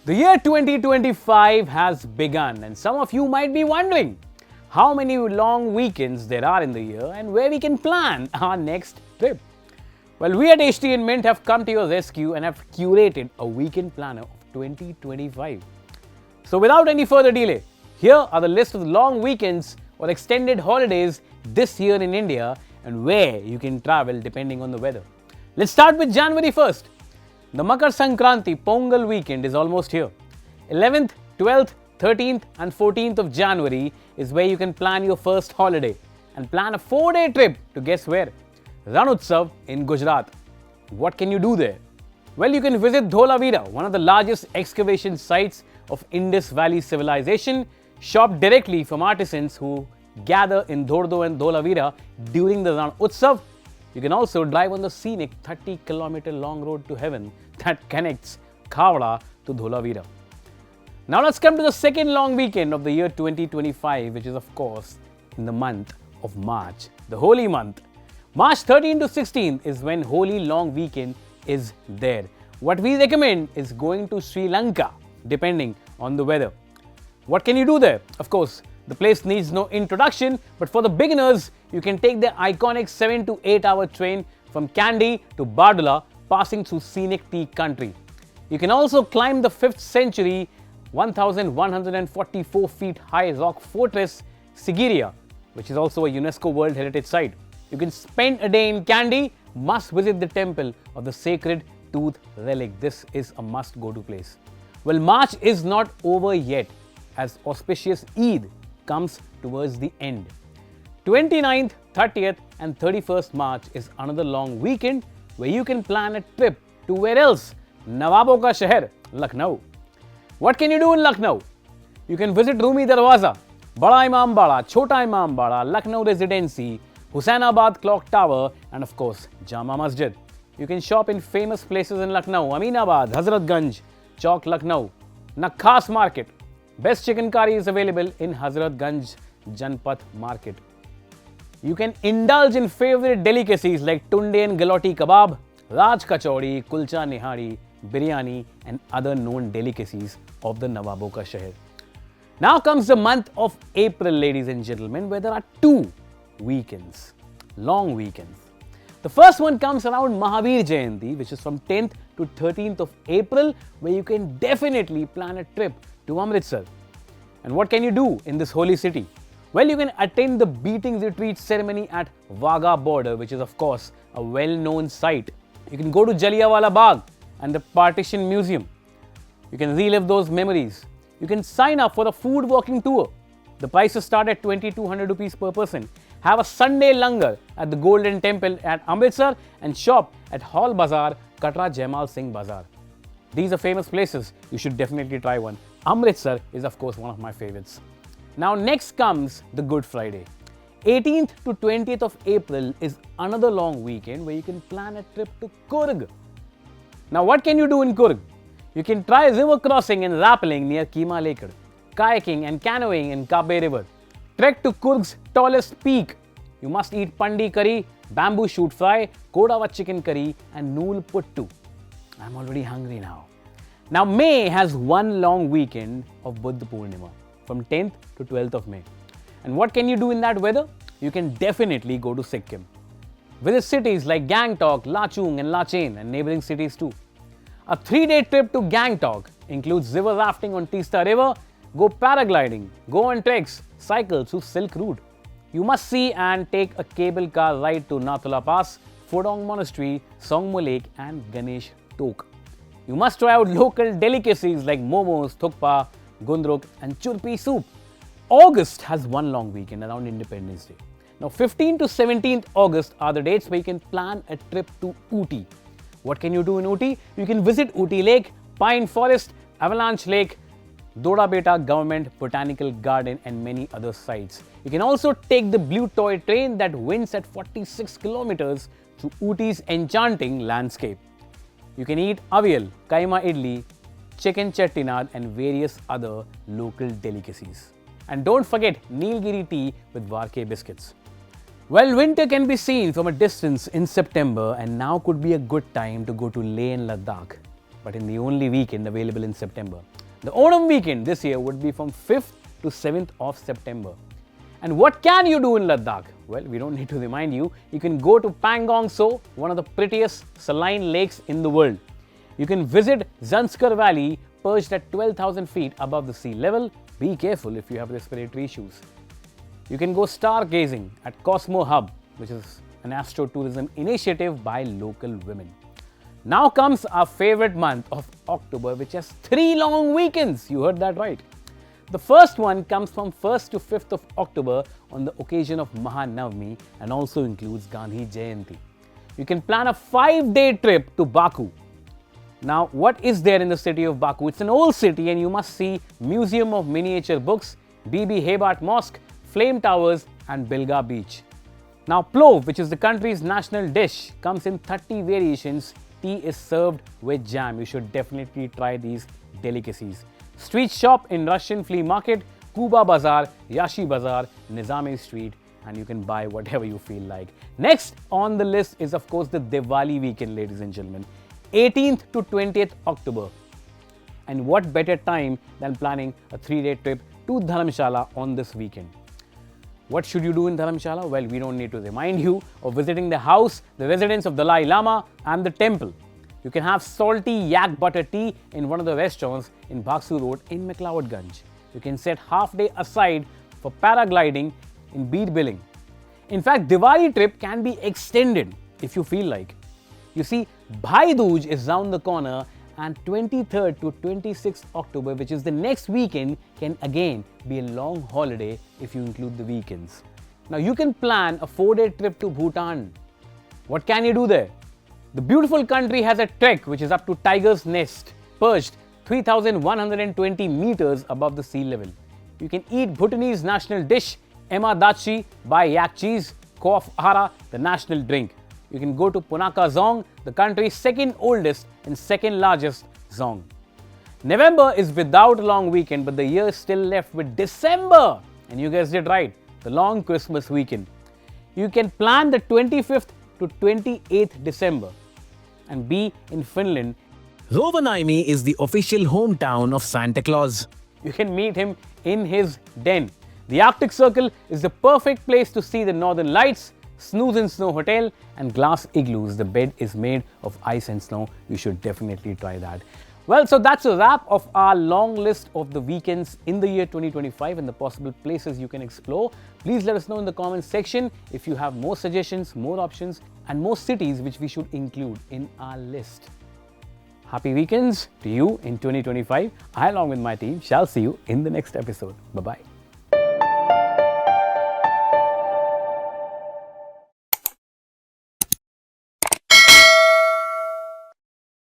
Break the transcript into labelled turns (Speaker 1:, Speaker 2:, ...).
Speaker 1: The year 2025 has begun, and some of you might be wondering how many long weekends there are in the year and where we can plan our next trip. Well, we at HT Mint have come to your rescue and have curated a weekend planner of 2025. So without any further delay, here are the list of the long weekends or extended holidays this year in India and where you can travel depending on the weather. Let's start with January 1st. The Makar Sankranti Pongal weekend is almost here. 11th, 12th, 13th and 14th of January is where you can plan your first holiday and plan a 4-day trip to guess where? Ran Utsav in Gujarat. What can you do there? Well, you can visit Dholavira, one of the largest excavation sites of Indus Valley civilization, shop directly from artisans who gather in Dhordo and Dholavira during the Ran Utsav. You can also drive on the scenic 30-kilometer long road to heaven that connects Khavda to Dholavira. Now let's come to the second long weekend of the year 2025, which is of course in the month of March, the holy month. March 13 to 16 is when holy long weekend is there. What we recommend is going to Sri Lanka, depending on the weather. What can you do there? Of course, the place needs no introduction, but for the beginners, you can take the iconic 7 to 8 hour train from Kandy to Bardula, passing through scenic tea country. You can also climb the 5th century, 1,144 feet high rock fortress Sigiriya, which is also a UNESCO World Heritage Site. You can spend a day in Kandy, must visit the temple of the sacred tooth relic. This is a must go to place. Well, March is not over yet as auspicious Eid comes towards the end. 29th, 30th and 31st March is another long weekend where you can plan a trip to where else? Nawabon ka Shahar, Lucknow. What can you do in Lucknow? You can visit Rumi Darwaza, Bada Imambara, Chota Imambara, Lucknow Residency, Husainabad Clock Tower and of course Jama Masjid. You can shop in famous places in Lucknow, Aminabad, Hazratganj, Chowk Lucknow, Nakhas Market. Best chicken curry is available in Hazratganj Janpath Market. You can indulge in favorite delicacies like tunde and galoti kebab, Raj Kachori, Kulcha Nihari, Biryani and other known delicacies of the Nawabon ka Shahar. Now comes the month of April, ladies and gentlemen, where there are two weekends, long weekends. The first one comes around Mahavir Jayanti, which is from 10th to 13th of April, where you can definitely plan a trip to Amritsar. And what can you do in this holy city? Well, you can attend the beatings retreat ceremony at Wagah border, which is of course a well-known site. You can go to Jallianwala Bagh and the Partition Museum. You can relive those memories. You can sign up for a food walking tour. The prices start at 2,200 rupees per person. Have a Sunday langar at the Golden Temple at Amritsar and shop at Hall Bazaar, Katra Jaimal Singh Bazaar. These are famous places. You should definitely try one. Amritsar is of course one of my favorites. Now next comes the Good Friday. 18th to 20th of April is another long weekend where you can plan a trip to Coorg. Now what can you do in Coorg? You can try river crossing and rappelling near Kima Lekad, kayaking and canoeing in Kabe River. Trek to Coorg's tallest peak. You must eat pandi curry, bamboo shoot fry, kodawa chicken curry and nool puttu. I'm already hungry now. Now May has one long weekend of Buddha Purnima from 10th to 12th of May. And what can you do in that weather? You can definitely go to Sikkim. Visit cities like Gangtok, Lachung and Lachen and neighboring cities too. A 3-day trip to Gangtok includes river rafting on Teesta River, go paragliding, go on treks, cycle through Silk Route. You must see and take a cable car ride to Nathula Pass, Phodong Monastery, Songmo Lake and Ganesh Tok. You must try out local delicacies like momos, thukpa, gundruk and churpi soup. August has one long weekend around Independence Day. Now 15th to 17th August are the dates where you can plan a trip to Outi. What can you do in Outi? You can visit Outi Lake, Pine Forest, Avalanche Lake, Doda Beta Government Botanical Garden and many other sites. You can also take the blue toy train that winds at 46 kilometers through Outi's enchanting landscape. You can eat avial, kaima idli, chicken chettinad and various other local delicacies. And don't forget Nilgiri tea with Varke biscuits. Well, winter can be seen from a distance in September and now could be a good time to go to Leh and Ladakh. but in the only weekend available in September. The Onam weekend this year would be from 5th to 7th of September. And what can you do in Ladakh? Well, we don't need to remind you. You can go to Pangong So, one of the prettiest saline lakes in the world. You can visit Zanskar Valley, perched at 12,000 feet above the sea level. Be careful if you have respiratory issues. You can go stargazing at Cosmo Hub, which is an astro-tourism initiative by local women. Now comes our favorite month of October, which has 3 long weekends. You heard that right. The first one comes from 1st to 5th of October on the occasion of Mahanavami and also includes Gandhi Jayanti. You can plan a 5-day trip to Baku. Now, what is there in the city of Baku? It's an old city and you must see Museum of Miniature Books, Bibi Hebat Mosque, Flame Towers and Bilga Beach. Now, plov, which is the country's national dish, comes in 30 variations. Tea is served with jam. You should definitely try these delicacies. Street shop in Russian flea market, Kuba Bazaar, Yashi Bazaar, Nizami Street, and you can buy whatever you feel like. Next on the list is of course the Diwali weekend, ladies and gentlemen, 18th to 20th October. And what better time than planning a 3-day trip to Dharamshala on this weekend? What should you do in Dharamshala? Well, we don't need to remind you of visiting the house, the residence of Dalai Lama and the temple. You can have salty yak butter tea in one of the restaurants in Bhaksu Road in McLeodganj. You can set half-day aside for paragliding in Bead Billing. In fact, Diwali trip can be extended if you feel like. You see, Bhai Dooj is round the corner and 23rd to 26th October, which is the next weekend, can again be a long holiday if you include the weekends. Now you can plan a 4-day trip to Bhutan. What can you do there? The beautiful country has a trek which is up to Tiger's Nest, perched 3,120 meters above the sea level. You can eat Bhutanese national dish, Ema Dachi, buy yak cheese, Kof Hara, the national drink. You can go to Punakha Zong, the country's second oldest and second largest zong. November is without a long weekend, but the year is still left with December. And you guessed it right, the long Christmas weekend. You can plan the 25th to 28th December and be in Finland.
Speaker 2: Rovaniemi is the official hometown of Santa Claus.
Speaker 1: You can meet him in his den. The Arctic Circle is the perfect place to see the northern lights, snooze in snow hotel and glass igloos. The bed is made of ice and snow. You should definitely try that. Well, so that's a wrap of our long list of the weekends in the year 2025 and the possible places you can explore. Please let us know in the comments section if you have more suggestions, more options and more cities which we should include in our list. Happy weekends to you in 2025. I, along with my team, shall see you in the next episode. Bye-bye.